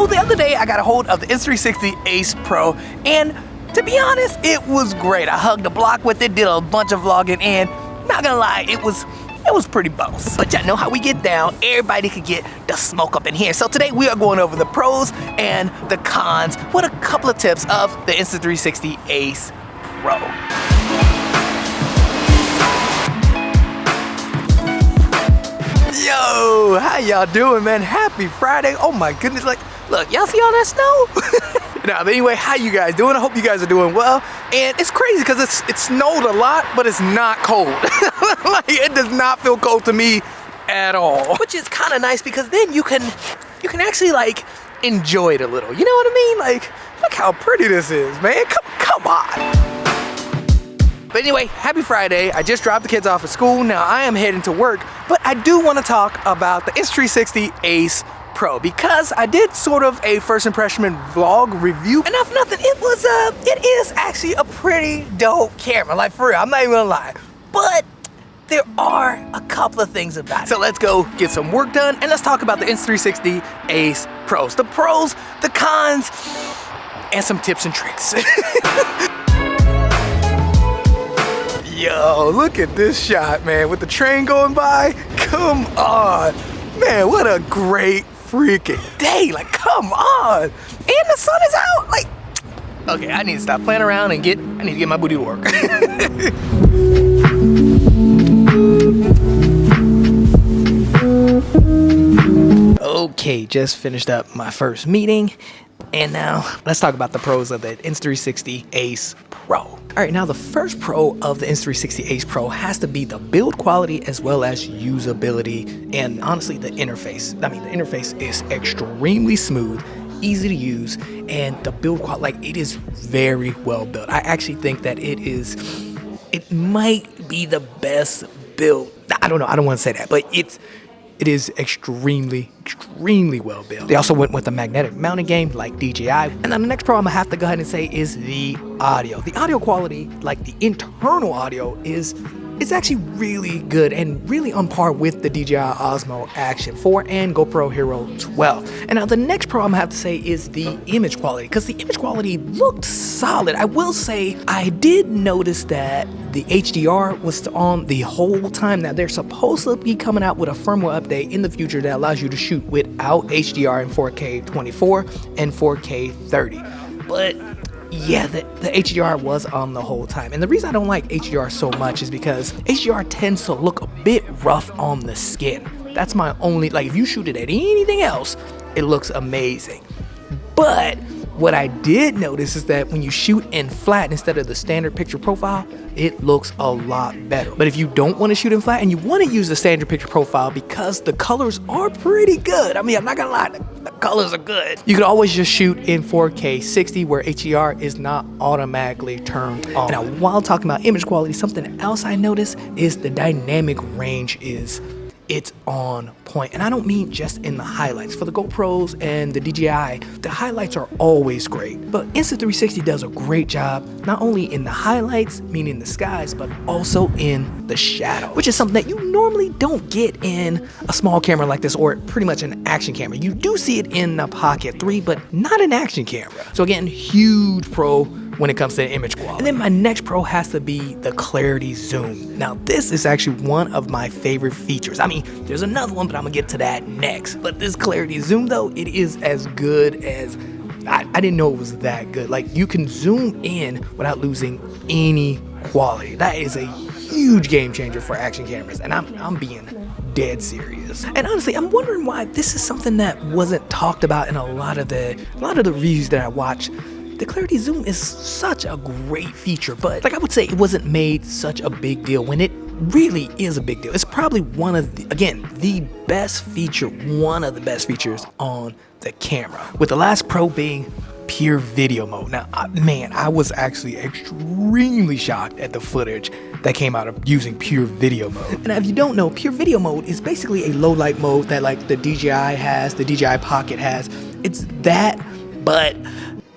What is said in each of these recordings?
So the other day I got a hold of the Insta360 Ace Pro, and to be honest, it was great. I hugged the block with it, did a bunch of vlogging, and not gonna lie, it was pretty boss. But y'all know how we get down. Everybody could get the smoke up in here. So today we are going over the pros and the cons with a couple of tips of the Insta360 Ace Pro. Yo, how y'all doing, man? Happy Friday. Oh my goodness, like, look, y'all see all that snow? Now, but anyway, how you guys doing? I hope you guys are doing well. And it's crazy because it snowed a lot, but it's not cold. Like, it does not feel cold to me at all. Which is kind of nice because then you can actually like enjoy it a little. You know what I mean? Like, look how pretty this is, man. Come on. But anyway, happy Friday. I just dropped the kids off at school. Now I am heading to work, but I do want to talk about the Insta360 Ace Pro because I did sort of a first impression vlog review, and if nothing, it is actually a pretty dope camera. Like, for real, I'm not even gonna lie. But there are a couple of things about it. So let's go get some work done and let's talk about the Insta360 Ace Pros. The pros, the cons, and some tips and tricks. Yo, look at this shot, man, with the train going by. Come on, man, what a great freaking day. Like, come on. And the sun is out. Like, okay, I need to stop playing around and I need to get my booty to work. Okay, just finished up my first meeting. And now let's talk about the pros of the Insta360 Ace Pro. All right, now the first pro of the Insta360 Ace Pro has to be the build quality as well as usability and honestly the interface. I mean, the interface is extremely smooth, easy to use, and the build quality, like, it is very well built. I actually think that it might be the best build. I don't know, I don't want to say that, but it is extremely well built. They also went with a magnetic mounting game like DJI. And then the next pro I'm gonna have to go ahead and say is the audio. The audio quality, like the internal audio, is actually really good and really on par with the DJI Osmo Action 4 and GoPro Hero 12. And now the next pro I'm gonna have to say is the image quality, because the image quality looked solid. I will say I did notice that the HDR was on the whole time. Now they're supposed to be coming out with a firmware update in the future that allows you to shoot without HDR in 4K 24 and 4K 30. But yeah, the HDR was on the whole time. And the reason I don't like HDR so much is because HDR tends to look a bit rough on the skin. That's my only, like, if you shoot it at anything else, it looks amazing. But what I did notice is that when you shoot in flat instead of the standard picture profile, it looks a lot better. But if you don't want to shoot in flat and you want to use the standard picture profile because the colors are pretty good, I mean, I'm not gonna lie, the colors are good, you can always just shoot in 4K 60 where HDR is not automatically turned on. Now, while talking about image quality, something else I noticed is the dynamic range it's on point. And I don't mean just in the highlights. For the GoPros and the DJI, the highlights are always great. But Insta360 does a great job, not only in the highlights, meaning the skies, but also in the shadow, which is something that you normally don't get in a small camera like this, or pretty much an action camera. You do see it in the Pocket 3, but not an action camera. So again, huge pro when it comes to image quality. And then my next pro has to be the clarity zoom. Now, this is actually one of my favorite features. I mean, there's another one, but I'm gonna get to that next. But this clarity zoom, though, it is as good as, I didn't know it was that good. Like, you can zoom in without losing any quality. That is a huge game changer for action cameras, and I'm being dead serious. And honestly, I'm wondering why this is something that wasn't talked about in a lot of the reviews that I watch. The clarity zoom is such a great feature, but like, I would say it wasn't made such a big deal when it really is a big deal. It's probably one of the, again, the best feature, one of the best features on the camera, with the last pro being pure video mode. Now, man, I was actually extremely shocked at the footage that came out of using pure video mode. And if you don't know, pure video mode is basically a low light mode that like the DJI has, the DJI Pocket has. It's that, but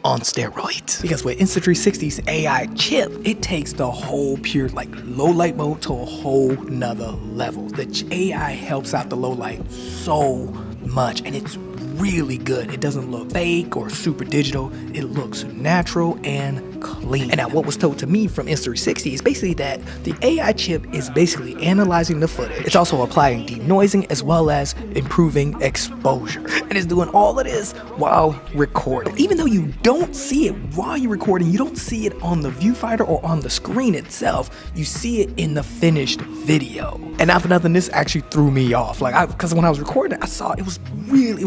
on steroids. Because with Insta360's AI chip, it takes the whole pure, like, low light mode to a whole nother level. The AI helps out the low light so much, and it's really good. It doesn't look fake or super digital. It looks natural and clean. And now what was told to me from Insta360 is basically that the AI chip is basically analyzing the footage. It's also applying denoising as well as improving exposure. And it's doing all of this while recording. Even though you don't see it while you're recording, you don't see it on the viewfinder or on the screen itself, you see it in the finished video. And not for nothing, this actually threw me off. Like, because when I was recording, I saw it was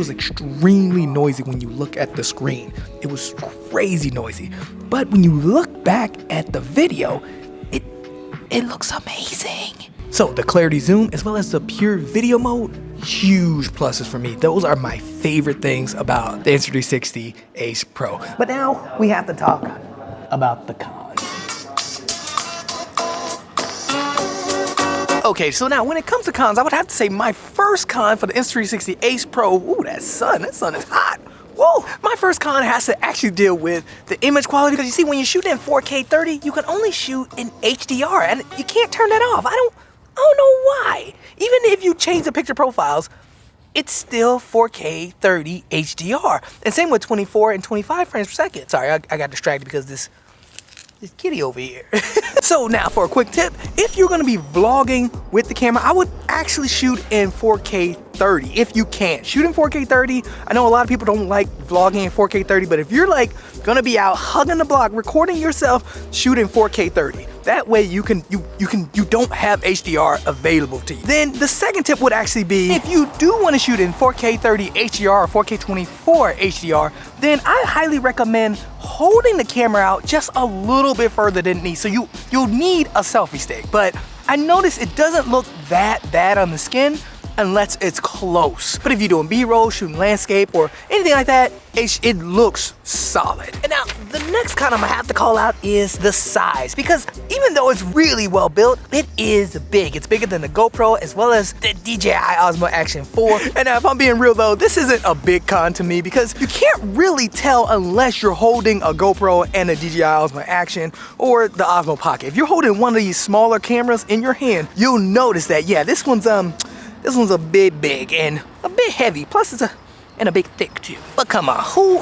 extremely noisy when you look at the screen. It was crazy noisy. But when you look back at the video, it looks amazing. So the clarity zoom as well as the pure video mode, huge pluses for me. Those are my favorite things about the Insta360 Ace Pro. But now we have to talk about the cons. Okay, so now when it comes to cons, I would have to say my first con for the Insta360 Ace Pro, ooh, that sun is hot. Whoa, my first con has to actually deal with the image quality, because you see, when you shoot in 4K 30, you can only shoot in HDR, and you can't turn that off. I don't know why. Even if you change the picture profiles, it's still 4K 30 HDR. And same with 24 and 25 frames per second. Sorry, I got distracted because this kitty over here. So now for a quick tip, if you're gonna be vlogging with the camera, I would actually shoot in 4K 30 if you can. Shoot in 4K 30. I know a lot of people don't like vlogging in 4K 30, but if you're like gonna be out hugging the block, recording yourself, shoot in 4K 30. That way you don't have HDR available to you. Then the second tip would actually be, if you do want to shoot in 4K 30 HDR or 4K 24 HDR, then I highly recommend holding the camera out just a little bit further than it needs. So you'll need a selfie stick. But I noticed it doesn't look that bad on the skin unless it's close. But if you're doing B-roll, shooting landscape, or anything like that, it looks solid. And now, the next con I'm gonna have to call out is the size, because even though it's really well built, it is big. It's bigger than the GoPro as well as the DJI Osmo Action 4. And now, if I'm being real though, this isn't a big con to me, because you can't really tell unless you're holding a GoPro and a DJI Osmo Action or the Osmo Pocket. If you're holding one of these smaller cameras in your hand, you'll notice that, yeah, this one's a bit big and a bit heavy, plus it's a bit thick too. But come on, who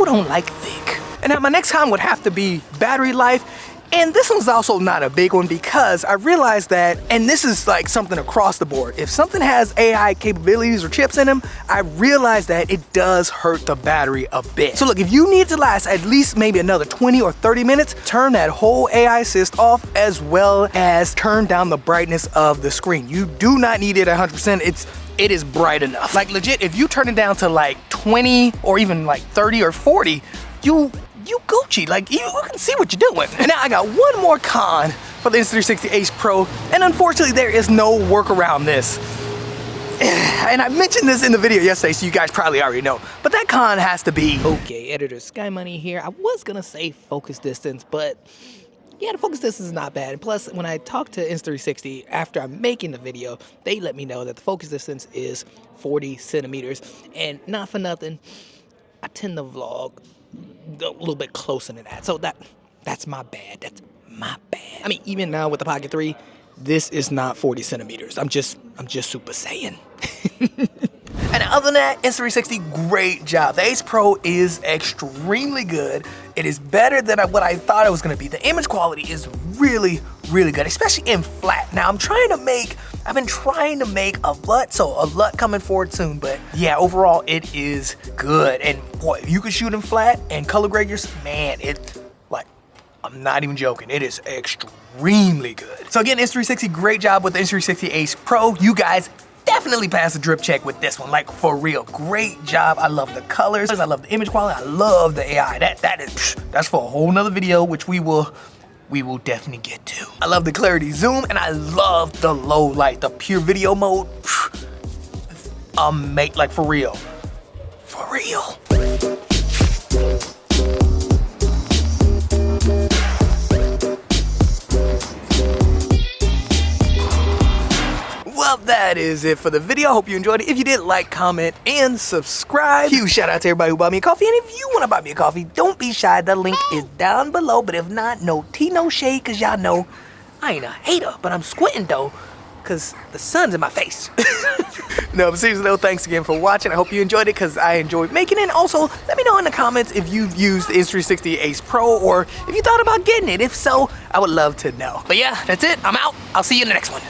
don't like thick? And now my next con would have to be battery life. And this one's also not a big one, because I realized that, and this is like something across the board, if something has AI capabilities or chips in them, I realized that it does hurt the battery a bit. So look, if you need to last at least maybe another 20 or 30 minutes, turn that whole AI assist off, as well as turn down the brightness of the screen. You do not need it at 100%. It is bright enough. Like legit, if you turn it down to like 20 or even like 30 or 40, you Gucci, like you can see what you're doing. And now I got one more con for the Insta360 Ace Pro, and unfortunately there is no workaround this. And I mentioned this in the video yesterday, so you guys probably already know, but that con has to be, okay, editor Sky Money here. I was gonna say focus distance, but yeah, the focus distance is not bad. And plus, when I talked to Insta360 after I'm making the video, they let me know that the focus distance is 40 centimeters. And not for nothing, I tend to vlog a little bit closer than that. So that's my bad. That's my bad. I mean, even now with the Pocket 3, this is not 40 centimeters. I'm just Super Saiyan. And other than that, Insta360, great job. The Ace Pro is extremely good. It is better than what I thought it was gonna be. The image quality is really, really good, especially in flat. Now I've been trying to make a LUT, so a LUT coming forward soon, but yeah, overall it is good. And boy, if you could shoot in flat and color grade your, man, I'm not even joking, it is extremely good. So again, Insta360, great job with the Insta360 Ace Pro. You guys definitely passed the drip check with this one, like for real. Great job. I love the colors, I love the image quality, I love the AI. That's for a whole nother video, which we will definitely get to. I love the clarity zoom, and I love the low light, the pure video mode. Like for real. For real. Well, that is it for the video. I hope you enjoyed it. If you did, like, comment, and subscribe. Huge shout out to everybody who bought me a coffee. And if you want to buy me a coffee, don't be shy. The link is down below. But if not, no tea, no shade, because y'all know I ain't a hater. But I'm squinting, though. because the sun's in my face. No, but seriously though, thanks again for watching. I hope you enjoyed it because I enjoyed making it. Also, let me know in the comments if you've used the Insta360 Ace Pro or if you thought about getting it. If so, I would love to know. But yeah, that's it. I'm out. I'll see you in the next one.